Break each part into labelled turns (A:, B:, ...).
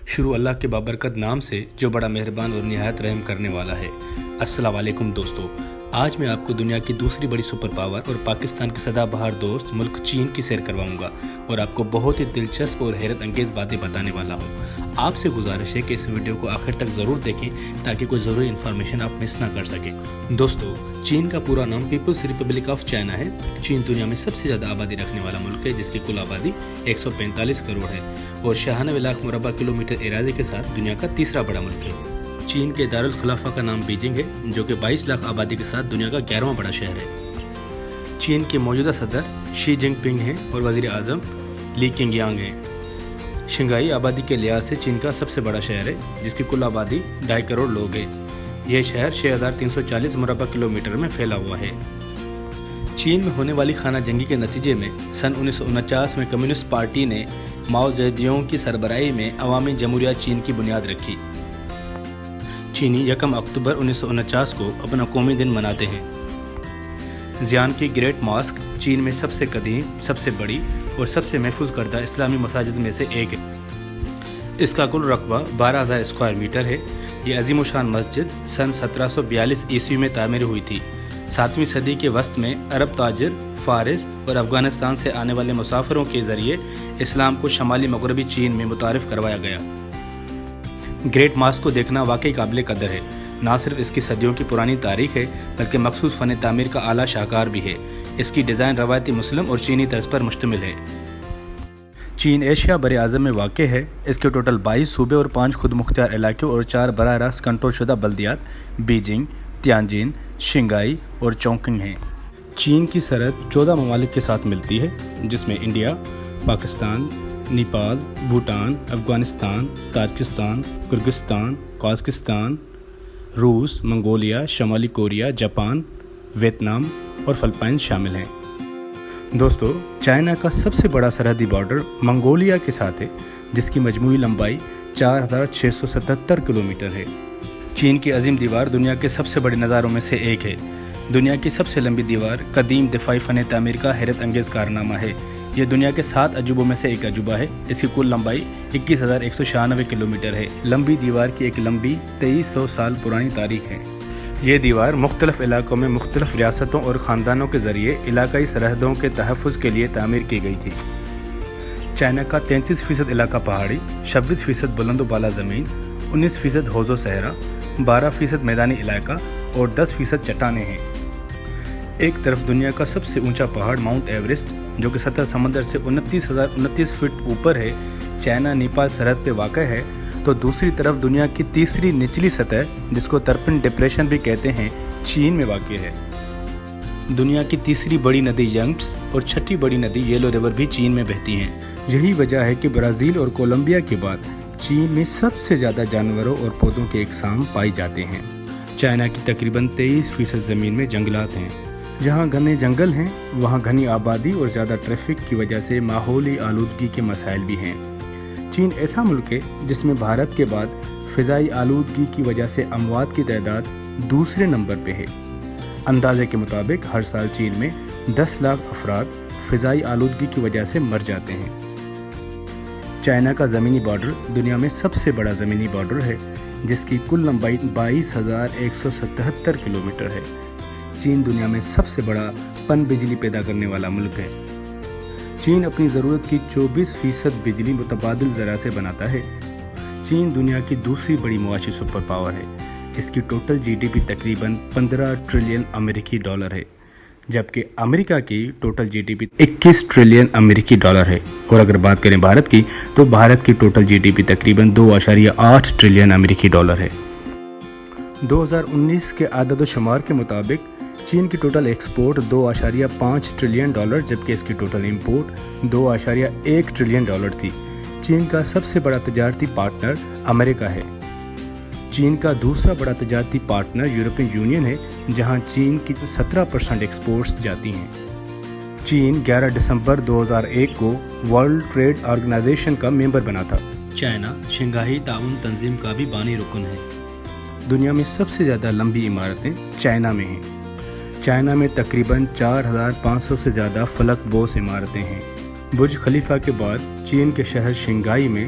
A: شروع اللہ کے بابرکت نام سے جو بڑا مہربان اور نہایت رحم کرنے والا ہے۔ السلام علیکم دوستو، آج میں آپ کو دنیا کی دوسری بڑی سپر پاور اور پاکستان کے سدا بہار دوست ملک چین کی سیر کرواؤں گا اور آپ کو بہت ہی دلچسپ اور حیرت انگیز باتیں بتانے والا ہوں۔ آپ سے گزارش ہے کہ اس ویڈیو کو آخر تک ضرور دیکھیں تاکہ کوئی ضروری انفارمیشن آپ مس نہ کر سکیں۔ دوستو، چین کا پورا نام پیپلز ریپبلک آف چائنا ہے۔ چین دنیا میں سب سے زیادہ آبادی رکھنے والا ملک ہے جس کی کل آبادی 145 کروڑ ہے اور 96 لاکھ مربع کلومیٹر اراضی کے ساتھ دنیا کا تیسرا بڑا ملک ہے۔ چین کے دارالخلافہ کا نام بیجنگ ہے جو کہ 22 لاکھ آبادی کے ساتھ دنیا کا 11واں بڑا شہر ہے۔ چین کے موجودہ صدر شی جن پنگ ہیں اور وزیر اعظم لی کنگ یانگ ہیں۔ شنگھائی آبادی کے لحاظ سے چین کا سب سے بڑا شہر ہے جس کی کل آبادی 2.5 کروڑ لوگ ہیں۔ یہ شہر 6340 مربع کلومیٹر میں پھیلا ہوا ہے۔ چین میں ہونے والی خانہ جنگی کے نتیجے میں سن 1949 میں کمیونسٹ پارٹی نے ماؤ زیدونگ کی سربراہی میں عوامی جمہوریہ چین کی بنیاد رکھی۔ چینی 1 اکتوبر 1949 کو اپنا قومی دن مناتے ہیں۔ زیان کی گریٹ ماسک چین میں سب سے قدیم، سب سے بڑی اور سب سے محفوظ کردہ اسلامی مساجد میں سے ایک ہے۔ اس کا کل رقبہ 12,000 اسکوائر میٹر ہے۔ یہ عظیم الشان مسجد سن 1742 عیسوی میں تعمیر ہوئی تھی۔ 7ویں صدی کے وسط میں عرب تاجر فارس اور افغانستان سے آنے والے مسافروں کے ذریعے اسلام کو شمالی مغربی چین میں متعارف کروایا گیا۔ گریٹ ماسک کو دیکھنا واقعی قابل قدر ہے۔ نہ صرف اس کی صدیوں کی پرانی تاریخ ہے بلکہ مخصوص فن تعمیر کا اعلیٰ شاہکار بھی ہے۔ اس کی ڈیزائن روایتی مسلم اور چینی طرز پر مشتمل ہے۔ چین ایشیا بر اعظم میں واقع ہے۔ اس کے ٹوٹل 22 صوبے اور 5 خود مختار علاقے اور 4 براہ راست کنٹرول شدہ بلدیات بیجنگ، تیانجن، شنگھائی اور چونگقنگ ہیں۔ چین کی سرحد 14 ممالک کے ساتھ ملتی ہے جس میں India, Pakistan, Nepal, Bhutan, Afghanistan, Tajikistan, Kyrgyzstan, Kazakhstan, روس، منگولیا، شمالی کوریا، جاپان، ویتنام اور فلپائن شامل ہیں۔ دوستو، چائنا کا سب سے بڑا سرحدی بارڈر منگولیا کے ساتھ ہے جس کی مجموعی لمبائی 4677 کلومیٹر ہے۔ چین کی عظیم دیوار دنیا کے سب سے بڑے نظاروں میں سے ایک ہے۔ دنیا کی سب سے لمبی دیوار قدیم دفاعی فن تعمیر کا حیرت انگیز کارنامہ ہے۔ یہ دنیا کے 7 عجوبوں میں سے ایک عجوبہ ہے۔ اس کی کل لمبائی 21,196 کلومیٹر ہے۔ لمبی دیوار کی ایک لمبی 2300 سال پرانی تاریخ ہے۔ یہ دیوار مختلف علاقوں میں مختلف ریاستوں اور خاندانوں کے ذریعے علاقائی سرحدوں کے تحفظ کے لیے تعمیر کی گئی تھی۔ چائنا کا 33% علاقہ پہاڑی، 26% بلند و بالا زمین، 19% حوض و صحرا، 12% میدانی علاقہ اور 10% چٹانیں ہیں۔ ایک طرف دنیا کا سب سے اونچا پہاڑ ماؤنٹ ایورسٹ جو کہ سطح سمندر سے 29,029 فٹ اوپر ہے، چائنا نیپال سرحد پہ واقع ہے، تو دوسری طرف دنیا کی تیسری نچلی سطح جس کو ترپن ڈپریشن بھی کہتے ہیں چین میں واقع ہے۔ دنیا کی تیسری بڑی ندی ینگٹس اور چھٹی بڑی ندی یلو ریور بھی چین میں بہتی ہیں۔ یہی وجہ ہے کہ برازیل اور کولمبیا کے بعد چین میں سب سے زیادہ جانوروں اور پودوں کے اقسام پائی جاتے ہیں۔ چائنا کی تقریباً 23% زمین میں جنگلات ہیں۔ جہاں گھنے جنگل ہیں وہاں گھنی آبادی اور زیادہ ٹریفک کی وجہ سے ماحولی آلودگی کے مسائل بھی ہیں۔ چین ایسا ملک ہے جس میں بھارت کے بعد فضائی آلودگی کی وجہ سے اموات کی تعداد دوسرے نمبر پہ ہے۔ اندازے کے مطابق ہر سال چین میں 10 لاکھ افراد فضائی آلودگی کی وجہ سے مر جاتے ہیں۔ چائنا کا زمینی بارڈر دنیا میں سب سے بڑا زمینی بارڈر ہے جس کی کل لمبائی 22,177 کلومیٹر ہے۔ چین دنیا میں سب سے بڑا پن بجلی پیدا کرنے والا ملک ہے۔ چین اپنی ضرورت کی 24% بجلی متبادل ذرائع سے بناتا ہے۔ چین دنیا کی دوسری بڑی معاشی سپر پاور ہے۔ اس کی ٹوٹل جی ڈی پی تقریباً 15 ٹریلین امریکی ڈالر ہے جبکہ امریکہ کی total G D P 21 trillion امریکی ڈالر ہے۔ اور اگر بات کریں بھارت کی تو بھارت کی ٹوٹل جی ڈی پی تقریباً 2.8 ٹریلین امریکی ڈالر ہے۔ 2019 کے اعداد و شمار کے مطابق چین کی ٹوٹل ایکسپورٹ 2.5 ٹریلین ڈالر جبکہ اس کی ٹوٹل امپورٹ 2.1 ٹریلین ڈالر تھی۔ چین کا سب سے بڑا تجارتی پارٹنر امریکہ ہے۔ چین کا دوسرا بڑا تجارتی پارٹنر یورپین یونین ہے جہاں چین کی 17% ایکسپورٹس جاتی ہیں۔ چین 11 دسمبر 2001 کو ورلڈ ٹریڈ آرگنائزیشن کا ممبر بنا تھا۔ چائنا شنگھائی تعاون تنظیم کا بھی بانی رکن ہے۔ دنیا میں سب سے زیادہ لمبی عمارتیں چائنا میں ہیں۔ چائنا میں تقریباً 4,500 سے زیادہ فلک بوس عمارتیں ہیں۔ برج خلیفہ کے بعد چین کے شہر شنگھائی میں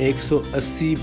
A: 180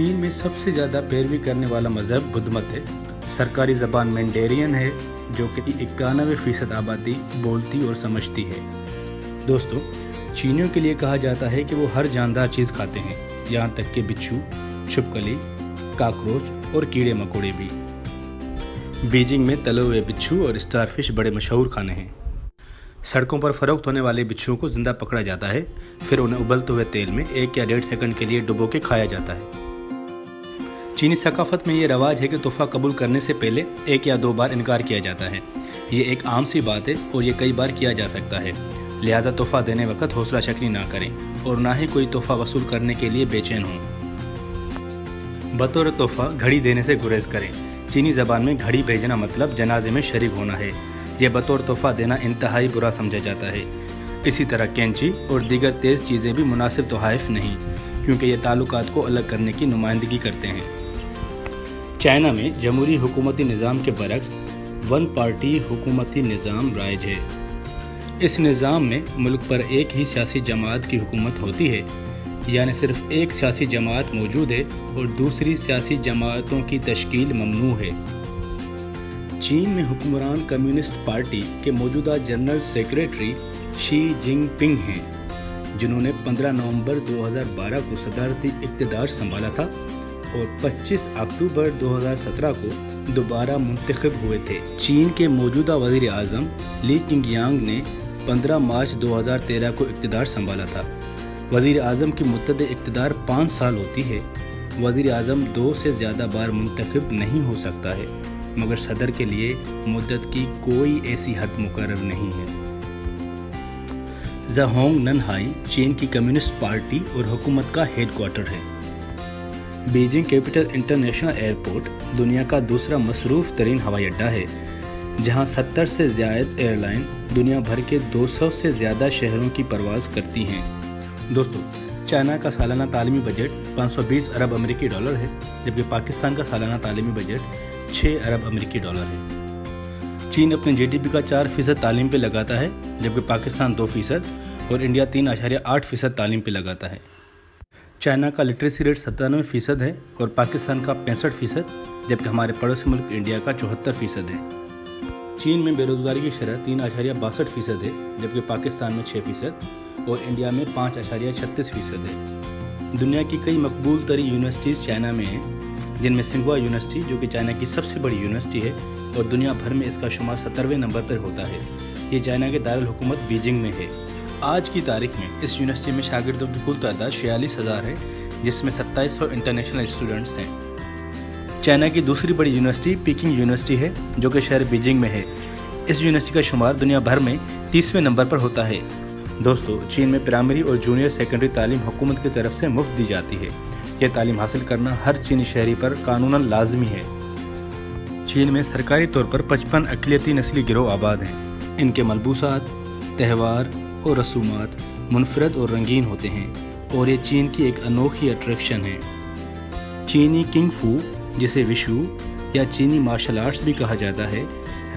A: چین میں سب سے زیادہ پیروی کرنے والا مذہب بدھ مت ہے۔ سرکاری زبان مینڈرین ہے جو کہ 91% آبادی بولتی اور سمجھتی ہے۔ دوستو، چینیوں کے لیے کہا جاتا ہے کہ وہ ہر جاندار چیز کھاتے ہیں، یہاں تک کہ بچھو، چھپکلی، کاکروچ اور کیڑے مکوڑے بھی۔ بیجنگ میں تلے ہوئے بچھو اور اسٹار فش بڑے مشہور کھانے ہیں۔ سڑکوں پر فروخت ہونے والے بچھوؤں کو زندہ پکڑا جاتا ہے، پھر انہیں ابلتے ہوئے تیل میں 1 یا 1.5 سیکنڈ کے لیے ڈبو کے کھایا جاتا ہے۔ چینی ثقافت میں یہ رواج ہے کہ تحفہ قبول کرنے سے پہلے 1 یا 2 بار انکار کیا جاتا ہے۔ یہ ایک عام سی بات ہے اور یہ کئی بار کیا جا سکتا ہے، لہذا تحفہ دینے وقت حوصلہ شکنی نہ کریں اور نہ ہی کوئی تحفہ وصول کرنے کے لیے بے چین ہوں۔ بطور تحفہ گھڑی دینے سے گریز کریں۔ چینی زبان میں گھڑی بھیجنا مطلب جنازے میں شریک ہونا ہے۔ یہ بطور تحفہ دینا انتہائی برا سمجھا جاتا ہے۔ اسی طرح کینچی اور دیگر تیز چیزیں بھی مناسب تحائف نہیں، کیونکہ یہ تعلقات کو الگ کرنے کی نمائندگی کرتے ہیں۔ چائنا میں جمہوری حکومتی نظام کے برعکس ون پارٹی حکومتی نظام رائج ہے۔ اس نظام میں ملک پر ایک ہی سیاسی جماعت کی حکومت ہوتی ہے، یعنی صرف ایک سیاسی جماعت موجود ہے اور دوسری سیاسی جماعتوں کی تشکیل ممنوع ہے۔ چین میں حکمران کمیونسٹ پارٹی کے موجودہ جنرل سیکریٹری شی جن پنگ ہیں، جنہوں نے 15 نومبر 2012 کو صدارتی اقتدار سنبھالا تھا اور 25 اکتوبر 2017 کو دوبارہ منتخب ہوئے تھے۔ چین کے موجودہ وزیر اعظم لی کنگ یانگ نے 15 مارچ 2013 کو اقتدار سنبھالا تھا۔ وزیر اعظم کی مدت اقتدار 5 سال ہوتی ہے۔ وزیر اعظم 2 سے زیادہ بار منتخب نہیں ہو سکتا ہے، مگر صدر کے لیے مدت کی کوئی ایسی حد مقرر نہیں ہے۔ زہونگ ننہائی چین کی کمیونسٹ پارٹی اور حکومت کا ہیڈ کوارٹر ہے۔ بیجنگ کیپٹل انٹرنیشنل ایئرپورٹ دنیا کا دوسرا مصروف ترین ہوائی اڈہ ہے، جہاں 70 سے زائد ایئر لائن دنیا بھر کے 200 سے زیادہ شہروں کی پرواز کرتی ہیں۔ دوستو، چائنا کا سالانہ تعلیمی بجٹ 520 ارب امریکی ڈالر ہے، جبکہ پاکستان کا سالانہ تعلیمی بجٹ 6 ارب امریکی ڈالر ہے۔ چین اپنے جی ڈی پی کا 4% تعلیم پہ لگاتا ہے، جبکہ پاکستان 2% اور انڈیا 3.8% تعلیم پہ لگاتا ہے۔ چائنا کا لٹریسی ریٹ 97% ہے اور پاکستان کا 65%، جبکہ ہمارے پڑوسی ملک انڈیا کا 74% ہے۔ چین میں بے روزگاری کی شرح 3.62% ہے، جبکہ پاکستان میں 6% اور انڈیا میں 5.36% ہے۔ دنیا کی کئی مقبول ترین یونیورسٹیز چائنا میں ہیں، جن میں سنگھوا یونیورسٹی جو کہ چائنا کی سب سے بڑی یونیورسٹی ہے اور دنیا بھر میں اس کا شمار 70ویں نمبر پر ہوتا ہے۔ یہ چائنا کے دارالحکومت بیجنگ میں ہے۔ آج کی تاریخ میں اس یونیورسٹی میں شاگردوں کی کل تعداد 46,000 ہے، جس میں 2700 انٹرنیشنل اسٹوڈنٹس ہیں۔ چائنا کی دوسری بڑی یونیورسٹی پیکنگ یونیورسٹی ہے، جو کہ شہر بیجنگ میں ہے۔ اس یونیورسٹی کا شمار دنیا بھر میں 30ویں نمبر پر ہوتا ہے۔ دوستو، چین میں پرائمری اور جونیئر سیکنڈری تعلیم حکومت کی طرف سے مفت دی جاتی ہے۔ یہ تعلیم حاصل کرنا ہر چینی شہری پر قانوناً لازمی ہے۔ چین میں سرکاری طور پر 55 اقلیتی نسلی گروہ آباد ہیں۔ ان کے ملبوسات، تہوار اور رسومات منفرد اور رنگین ہوتے ہیں اور یہ چین کی ایک انوکھی اٹریکشن ہے۔ چینی کنگ فو، جسے وشو یا چینی مارشل آرٹس بھی کہا جاتا ہے،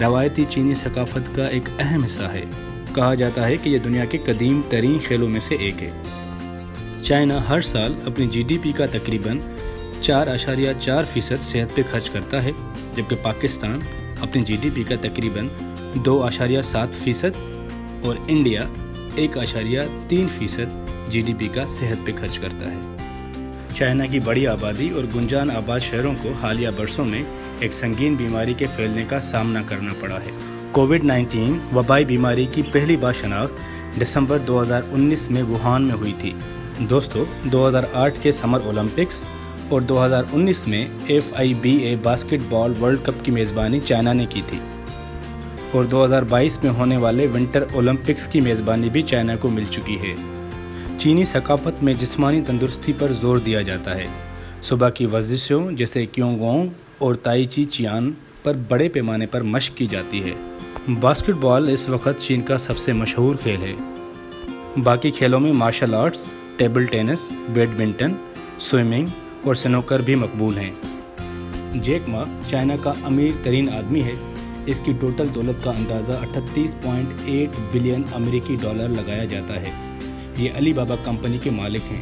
A: روایتی چینی ثقافت کا ایک اہم حصہ ہے۔ کہا جاتا ہے کہ یہ دنیا کے قدیم ترین کھیلوں میں سے ایک ہے۔ چائنا ہر سال اپنی جی ڈی پی کا تقریباً 4.4% صحت پہ خرچ کرتا ہے، جبکہ پاکستان اپنی جی ڈی پی کا تقریباً 2.7% اور انڈیا 1.3% جی ڈی پی کا صحت پہ خرچ کرتا ہے۔ چائنا کی بڑی آبادی اور گنجان آباد شہروں کو حالیہ برسوں میں ایک سنگین بیماری کے پھیلنے کا سامنا کرنا پڑا ہے۔ کووڈ-19 وبائی بیماری کی پہلی بار شناخت دسمبر 2019 میں ووہان میں ہوئی تھی۔ دوستو، 2008 کے سمر اولمپکس اور 2019 میں FIBA باسکٹ بال ورلڈ کپ کی میزبانی چائنا نے کی تھی اور 2022 میں ہونے والے ونٹر اولمپکس کی میزبانی بھی چائنا کو مل چکی ہے۔ چینی ثقافت میں جسمانی تندرستی پر زور دیا جاتا ہے۔ صبح کی ورزشوں جیسے کیونگونگ اور تائی چی چیان پر بڑے پیمانے پر مشق کی جاتی ہے۔ باسکٹ بال اس وقت چین کا سب سے مشہور کھیل ہے۔ باقی کھیلوں میں martial arts, table tennis, badminton, swimming اور سنوکر بھی مقبول ہیں۔ جیک ما چائنا کا امیر ترین آدمی ہے۔ اس کی ٹوٹل دولت کا اندازہ 38.8 بلین امریکی ڈالر لگایا جاتا ہے۔ یہ علی بابا کمپنی کے مالک ہیں۔